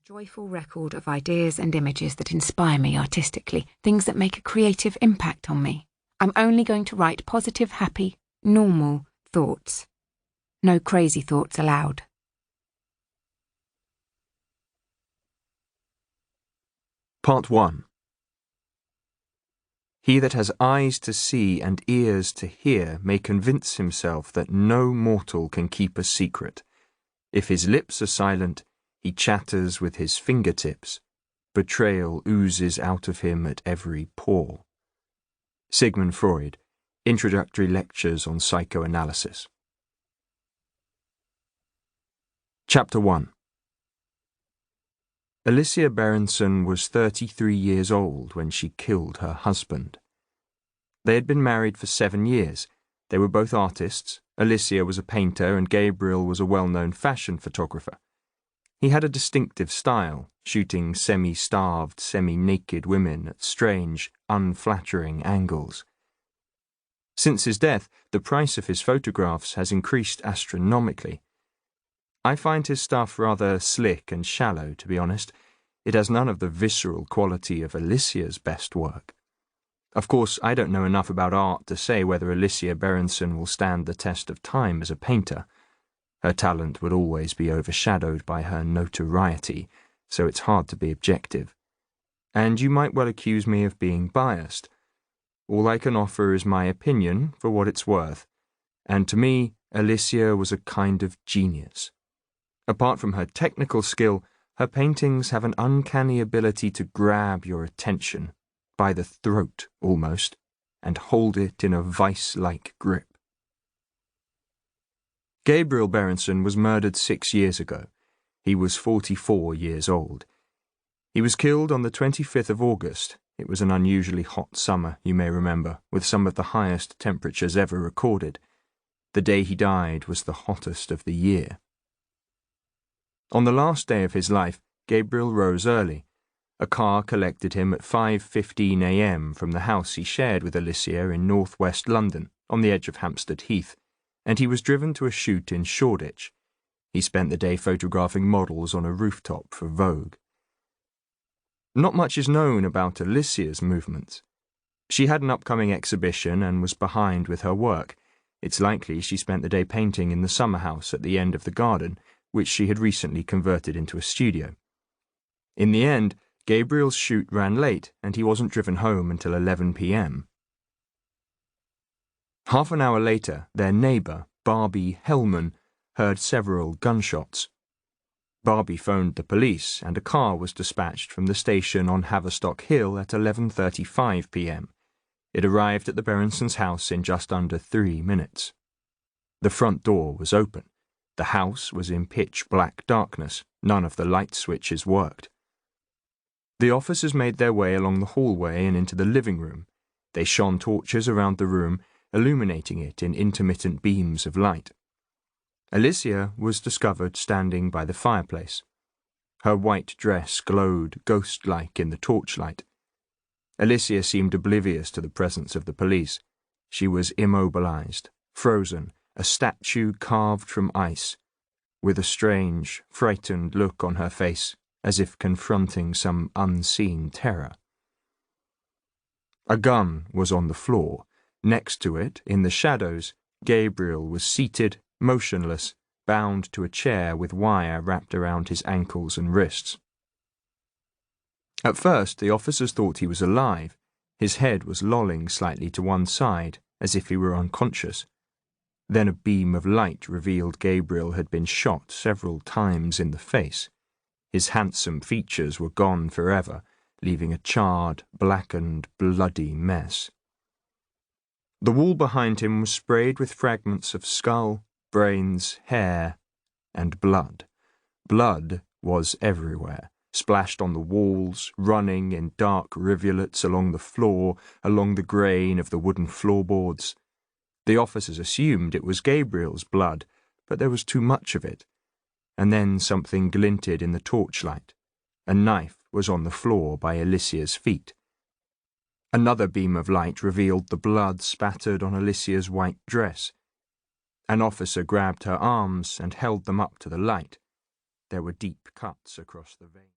joyful record of ideas and images that inspire me artistically, things that make a creative impact on me. I'm only going to write positive, happy, normal thoughts. No crazy thoughts allowed. Part 1. He that has eyes to see and ears to hear may convince himself that no mortal can keep a secret. If his lips are silent, he chatters with his fingertips. Betrayal oozes out of him at every pore. Sigmund Freud, Introductory Lectures on Psychoanalysis. Chapter 1. Alicia Berenson was 33 years old when she killed her husband. They had been married for 7 years. They were both artists. Alicia was a painter and Gabriel was a well-known fashion photographer. He had a distinctive style, shooting semi-starved, semi-naked women at strange, unflattering angles. Since his death, the price of his photographs has increased astronomically. I find his stuff rather slick and shallow, to be honest. It has none of the visceral quality of Alicia's best work. Of course, I don't know enough about art to say whether Alicia Berenson will stand the test of time as a painter. Her talent would always be overshadowed by her notoriety, so it's hard to be objective. And you might well accuse me of being biased. All I can offer is my opinion for what it's worth, and to me, Alicia was a kind of genius. Apart from her technical skill, her paintings have an uncanny ability to grab your attention, by the throat almost, and hold it in a vice-like grip. Gabriel Berenson was murdered 6 years ago. He was 44 years old. He was killed on the 25th of August. It was an unusually hot summer, you may remember, with some of the highest temperatures ever recorded. The day he died was the hottest of the year. On the last day of his life, Gabriel rose early. A car collected him at 5:15 a.m. from the house he shared with Alicia in northwest London, on the edge of Hampstead Heath, and he was driven to a shoot in Shoreditch. He spent the day photographing models on a rooftop for Vogue. Not much is known about Alicia's movements. She had an upcoming exhibition and was behind with her work. It's likely she spent the day painting in the summer house at the end of the garden, which she had recently converted into a studio. In the end, Gabriel's shoot ran late and he wasn't driven home until 11 p.m. Half an hour later, their neighbour, Barbie Hellman, heard several gunshots. Barbie phoned the police and a car was dispatched from the station on Haverstock Hill at 11:35 p.m. It arrived at the Berensons' house in just under 3 minutes. The front door was open. The house was in pitch-black darkness. None of the light switches worked. The officers made their way along the hallway and into the living room. They shone torches around the room, illuminating it in intermittent beams of light. Alicia was discovered standing by the fireplace. Her white dress glowed ghost-like in the torchlight. Alicia seemed oblivious to the presence of the police. She was immobilized, frozen, a statue carved from ice, with a strange, frightened look on her face, as if confronting some unseen terror. A gun was on the floor. Next to it, in the shadows, Gabriel was seated, motionless, bound to a chair with wire wrapped around his ankles and wrists. At first, the officers thought he was alive. His head was lolling slightly to one side, as if he were unconscious. Then a beam of light revealed Gabriel had been shot several times in the face. His handsome features were gone forever, leaving a charred, blackened, bloody mess. The wall behind him was sprayed with fragments of skull, brains, hair, and blood. Blood was everywhere, splashed on the walls, running in dark rivulets along the floor, along the grain of the wooden floorboards. The officers assumed it was Gabriel's blood, but there was too much of it. And then something glinted in the torchlight. A knife was on the floor by Alicia's feet. Another beam of light revealed the blood spattered on Alicia's white dress. An officer grabbed her arms and held them up to the light. There were deep cuts across the vein.